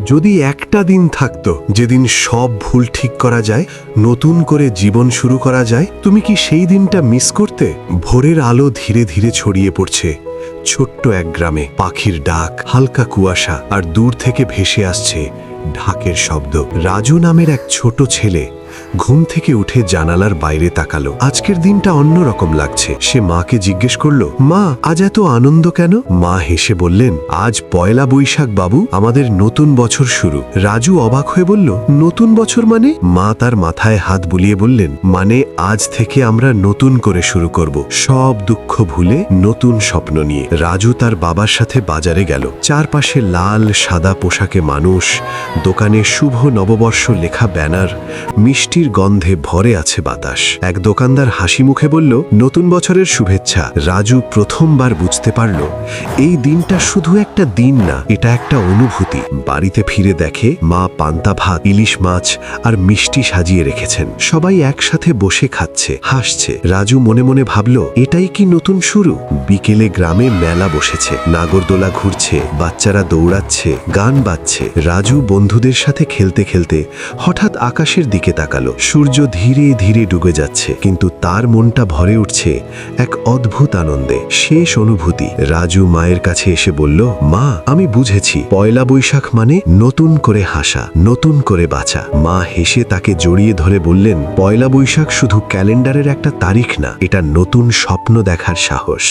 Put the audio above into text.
যদি একটা দিন থাকতো যেদিন সব ভুল ঠিক করা যায়, নতুন করে জীবন শুরু করা যায়, তুমি কি সেই দিনটা মিস করতে? ভোরের আলো ধীরে ধীরে ছড়িয়ে পড়ছে ছোট্ট এক গ্রামে। পাখির ডাক, হালকা কুয়াশা, আর দূর থেকে ভেসে আসছে ঢাকের শব্দ। রাজু নামের এক ছোট ছেলে ঘুম থেকে উঠে জানালার বাইরে তাকালো। আজকের দিনটা অন্যরকম লাগছে। সে মাকে জিজ্ঞেস করলো, মা, আজ এত আনন্দ কেন? মা হেসে বললেন, আজ পয়লা বৈশাখ বাবু, আমাদের নতুন বছর শুরু। রাজু অবাক হয়ে বলল, নতুন বছর মানে? মা তার মাথায় হাত বুলিয়ে বললেন, মানে আজ থেকে আমরা নতুন করে শুরু করব, সব দুঃখ ভুলে নতুন স্বপ্ন নিয়ে। রাজু তার বাবার সাথে বাজারে গেল। চারপাশে লাল সাদা পোশাকে মানুষ, দোকানে শুভ নববর্ষ লেখা ব্যানার, মিষ্টির গন্ধে ভরে আছে বাতাস। এক দোকানদার হাসি মুখে বলল, নতুন বছরের শুভেচ্ছা। রাজু প্রথমবার বুঝতে পারল এই দিনটা শুধু একটা দিন না, এটা একটা অনুভূতি। বাড়িতে ফিরে দেখে মা পান্তা ভাত, ইলিশ মাছ আর মিষ্টি সাজিয়ে রেখেছেন। সবাই একসাথে বসে খাচ্ছে, হাসছে। রাজু মনে মনে ভাবল, এটাই কি নতুন শুরু? বিকেলে গ্রামে মেলা বসেছে, নাগরদোলা ঘুরছে, বাচ্চারা দৌড়াচ্ছে, গান বাজছে। রাজু বন্ধুদের সাথে খেলতে খেলতে হঠাৎ আকাশের দিকে তাকালো। সূর্য ধীরে ধীরে ডুবে যাচ্ছে, কিন্তু তার মনটা ভরে উঠছে এক অদ্ভুত আনন্দে, শেষ অনুভূতি। রাজু মায়ের কাছে এসে বলল, মা, আমি বুঝেছি, পয়লা বৈশাখ মানে নতুন করে হাসা, নতুন করে বাঁচা। মা হেসে তাকে জড়িয়ে ধরে বললেন, পয়লা বৈশাখ শুধু ক্যালেন্ডারের একটা তারিখ না, এটা নতুন স্বপ্ন দেখার সাহস।